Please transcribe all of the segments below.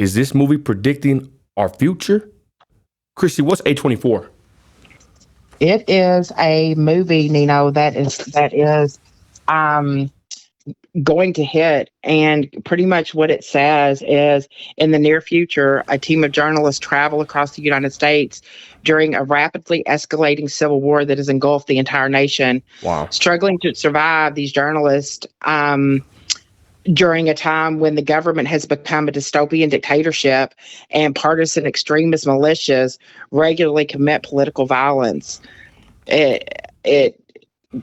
Is this movie predicting our future? Christy, what's A24? It is a movie, Nino, that is going to hit. And pretty much what it says is, in the near future, a team of journalists travel across the United States during a rapidly escalating civil war that has engulfed the entire nation. Wow. Struggling to survive, these journalists, during a time when the government has become a dystopian dictatorship and partisan extremist militias regularly commit political violence. It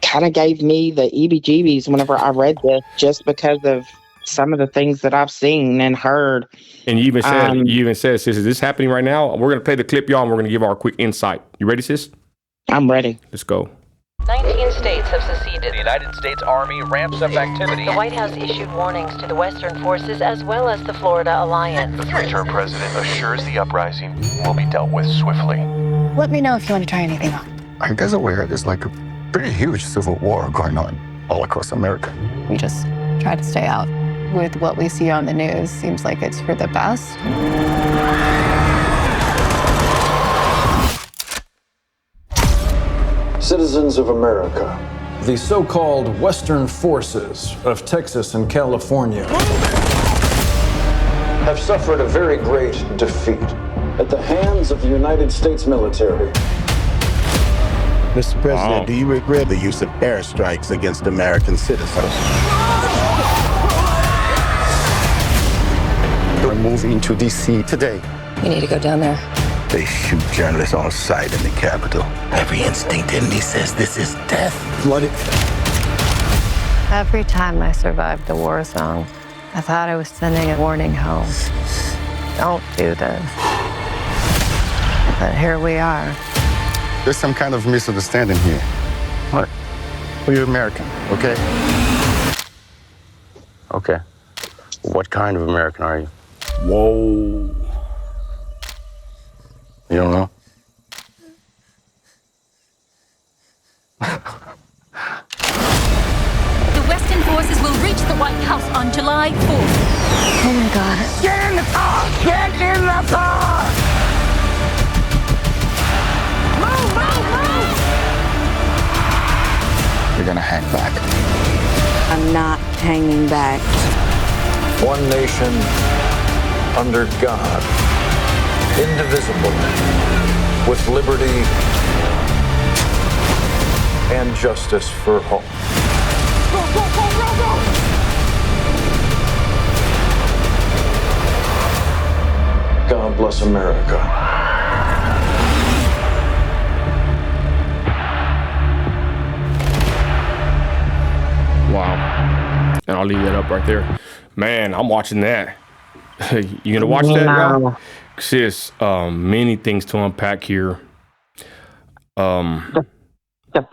kind of gave me the EBGBs whenever I read this, just because of some of the things that I've seen and heard. And you even said, sis, is this happening right now? We're going to play the clip, y'all, and we're going to give our quick insight. You ready, sis? I'm ready. Let's go. 19 states have seceded. The United States Army ramps up activity. The White House issued warnings to the Western forces as well as the Florida Alliance. The three-term president assures the uprising will be dealt with swiftly. Let me know if you want to try anything on. Are you guys aware there's like a pretty huge civil war going on all across America? We just try to stay out. With what we see on the news, seems like it's for the best. Citizens of America, the so-called Western forces of Texas and California have suffered a very great defeat at the hands of the United States military. Mr. President, do you regret the use of airstrikes against American citizens? We're moving to D.C. today. You need to go down there. They shoot journalists on sight in the Capitol. Every instinct in me says this is death. Flooded. Every time I survived a war zone, I thought I was sending a warning home. Don't do this. But here we are. There's some kind of misunderstanding here. What? Well, you're American, okay? Okay. What kind of American are you? Whoa. You don't know? The Western forces will reach the White House on July 4th. Oh my God. Get in the car! Get in the car! Move, move, move! You're gonna hang back. I'm not hanging back. One nation under God, indivisible, with liberty and justice for all. Go, go, go, go, go! God bless America. Wow. And I'll leave that up right there. Man, I'm watching that. You gonna watch that, y'all? Sis, many things to unpack here. The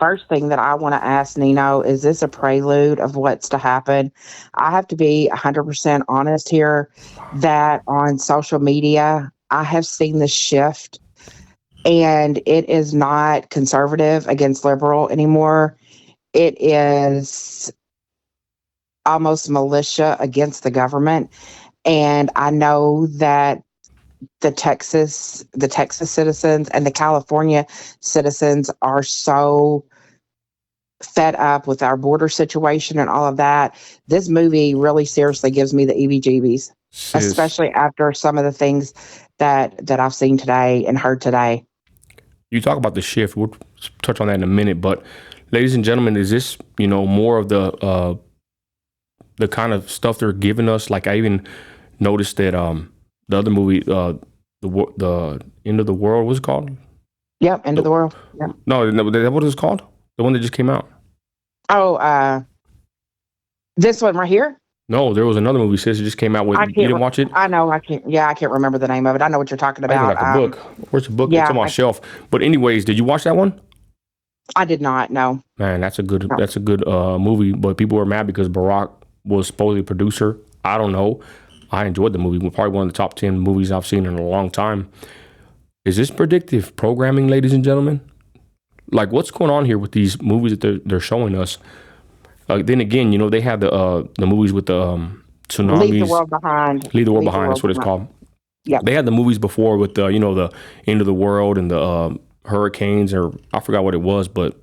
first thing that I want to ask, Nino, is this a prelude of what's to happen? I have to be 100% honest here that on social media, I have seen this shift, and it is not conservative against liberal anymore. It is almost militia against the government. And I know that the Texas citizens and the California citizens are so fed up with our border situation and all of that. This movie really seriously gives me the EBGBs, especially after some of the things that I've seen today and heard today. You talk about the shift. We'll touch on that in a minute. But ladies and gentlemen, is this, more of the kind of stuff they're giving us? Like I even noticed that the other movie, the End of the World, what's it called? Yep, End of the World. Yep. No, what is it called? The one that just came out. Oh, this one right here? No, there was another movie, sis. It just came out with. You didn't watch it? I know. I can't remember the name of it. I know what you're talking about. Like the book. Where's the book? Yeah, it's on my shelf. But anyways, did you watch that one? I did not. No. Man, that's a good movie. But people were mad because Barack was supposedly a producer. I don't know. I enjoyed the movie. Probably one of the top 10 movies I've seen in a long time. Is this predictive programming, ladies and gentlemen? Like, what's going on here with these movies that they're showing us? Then again, they have the movies with the tsunamis. Leave the World Behind. Leave the World Behind. That's what it's called. Yep. They had the movies before with the, the end of the world and the hurricanes, or I forgot what it was, but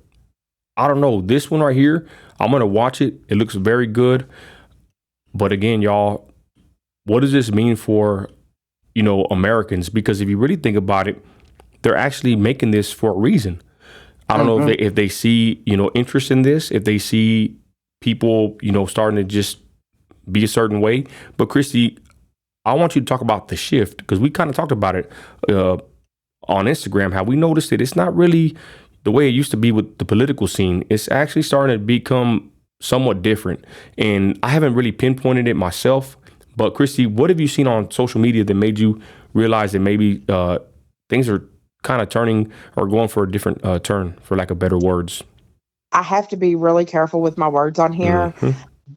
I don't know. This one right here, I'm going to watch it. It looks very good. But again, y'all, what does this mean for, Americans? Because if you really think about it, they're actually making this for a reason. I don't know if they see, interest in this, if they see people, starting to just be a certain way. But Christy, I want you to talk about the shift, because we kind of talked about it on Instagram, how we noticed it. It's not really the way it used to be with the political scene. It's actually starting to become somewhat different. And I haven't really pinpointed it myself. But Christy, what have you seen on social media that made you realize that maybe things are kind of turning or going for a different turn, for lack of better words? I have to be really careful with my words on here,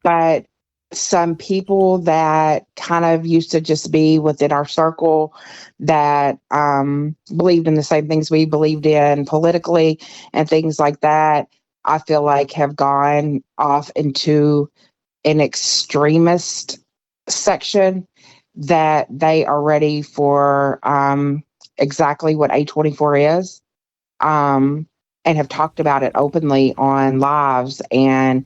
but some people that kind of used to just be within our circle that believed in the same things we believed in politically and things like that, I feel like have gone off into an extremist section, that they are ready for exactly what A24 is, and have talked about it openly on lives and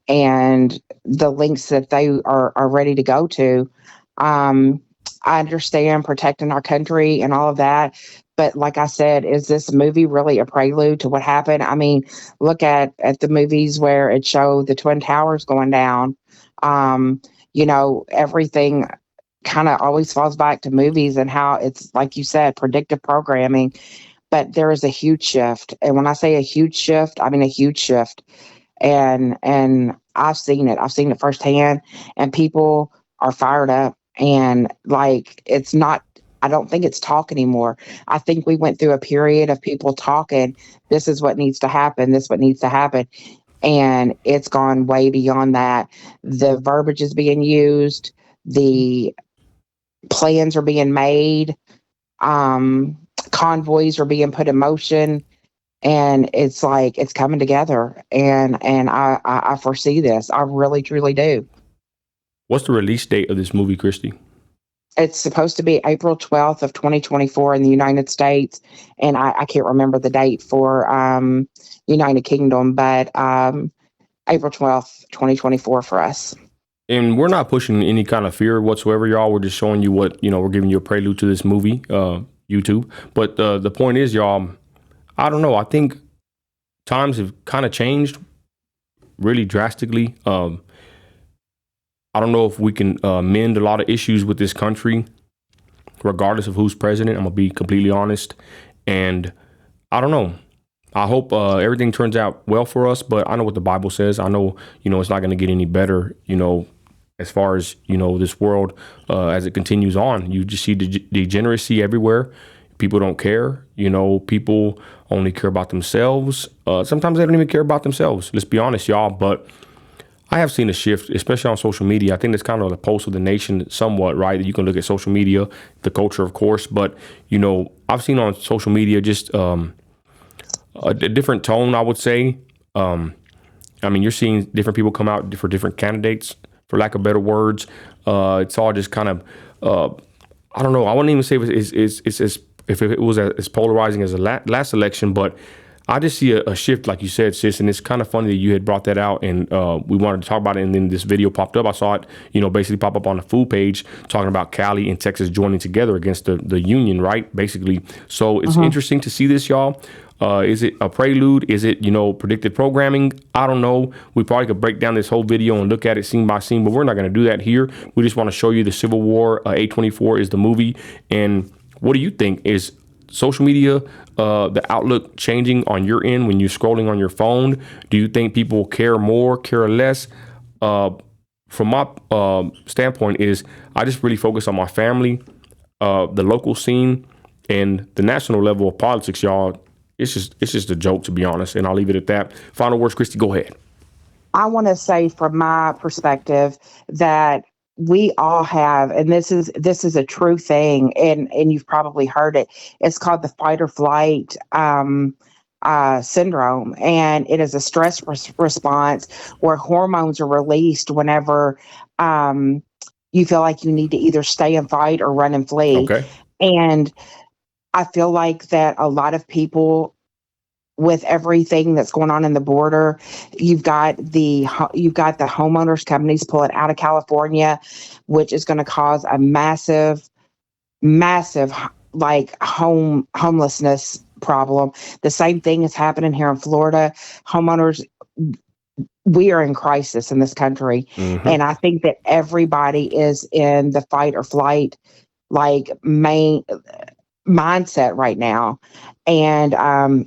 the links that they are ready to go to. I understand protecting our country and all of that, but like I said, is this movie really a prelude to what happened? I mean, look at the movies where it showed the Twin Towers going down. Everything kind of always falls back to movies and how it's, like you said, predictive programming. But there is a huge shift. And when I say a huge shift, I mean a huge shift. And I've seen it. I've seen it firsthand, and people are fired up. And like, it's not, I don't think it's talk anymore. I think we went through a period of people talking, this is what needs to happen, this is what needs to happen. And it's gone way beyond that. The verbiage is being used, the plans are being made, convoys are being put in motion, and it's like it's coming together. And I foresee this. I really truly do. What's the release date of this movie, Christy? It's supposed to be April 12th of 2024 in the United States, and I can't remember the date for United Kingdom, but April 12th, 2024 for us. And we're not pushing any kind of fear whatsoever, y'all. We're just showing you what, we're giving you a prelude to this movie, YouTube. But the point is, y'all, I don't know. I think times have kind of changed really drastically. I don't know if we can mend a lot of issues with this country, regardless of who's president. I'm going to be completely honest. And I don't know. I hope everything turns out well for us, but I know what the Bible says. I know, it's not going to get any better, as far as, this world as it continues on. You just see degeneracy everywhere. People don't care. People only care about themselves. Sometimes they don't even care about themselves. Let's be honest, y'all. But I have seen a shift, especially on social media. I think it's kind of the pulse of the nation somewhat, right? You can look at social media, the culture, of course. But, I've seen on social media just a different tone, I would say. You're seeing different people come out for different candidates, for lack of better words. It's all just kind of, I don't know. I wouldn't even say if it was as polarizing as the last election, but I just see a shift, like you said, sis, and it's kind of funny that you had brought that out, and we wanted to talk about it, and then this video popped up. I saw it, basically pop up on the food page, talking about Cali and Texas joining together against the union, right, basically. So it's interesting to see this, y'all. Is it a prelude? Is it, predictive programming? I don't know. We probably could break down this whole video and look at it scene by scene, but we're not going to do that here. We just want to show you the Civil War. A24 is the movie. And what do you think? Is social media, the outlook changing on your end when you're scrolling on your phone? Do you think people care more, care less? From my standpoint is I just really focus on my family, the local scene, and the national level of politics, y'all. It's just a joke, to be honest, and I'll leave it at that. Final words, Christy, go ahead. I want to say from my perspective that we all have, and this is a true thing, and you've probably heard it. It's called the fight or flight syndrome, and it is a stress response where hormones are released whenever you feel like you need to either stay and fight or run and flee. Okay. And I feel like that a lot of people, with everything that's going on in the border, you've got the homeowners companies pulling out of California, which is going to cause a massive like homelessness problem. The same thing is happening here in Florida. Homeowners, we are in crisis in this country. And I think that everybody is in the fight or flight like main mindset right now. And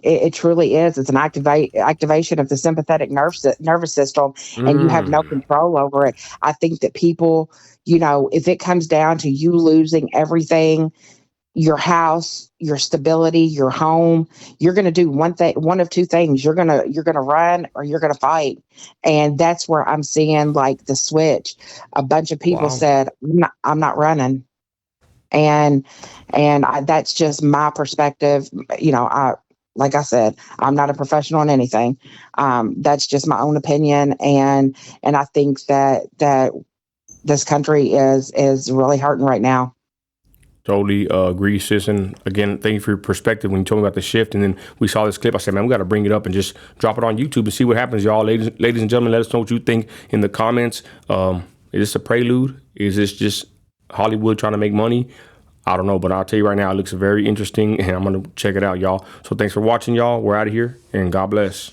it truly is. It's an activation of the sympathetic nervous system, and you have no control over it. I think that people, if it comes down to you losing everything, your house, your stability, your home, you're going to do one of two things. You're going to run or you're going to fight. And that's where I'm seeing like the switch. A bunch of people said, I'm not running. And that's just my perspective. Like I said, I'm not a professional in anything. That's just my own opinion. And I think that this country is really hurting right now. Totally agree, sis. And again, thank you for your perspective when you told me about the shift. And then we saw this clip. I said, man, we got to bring it up and just drop it on YouTube and see what happens, y'all. Ladies and gentlemen, let us know what you think in the comments. Is this a prelude? Is this just Hollywood trying to make money? I don't know, but I'll tell you right now, it looks very interesting, and I'm going to check it out, y'all. So thanks for watching, y'all. We're out of here, and God bless.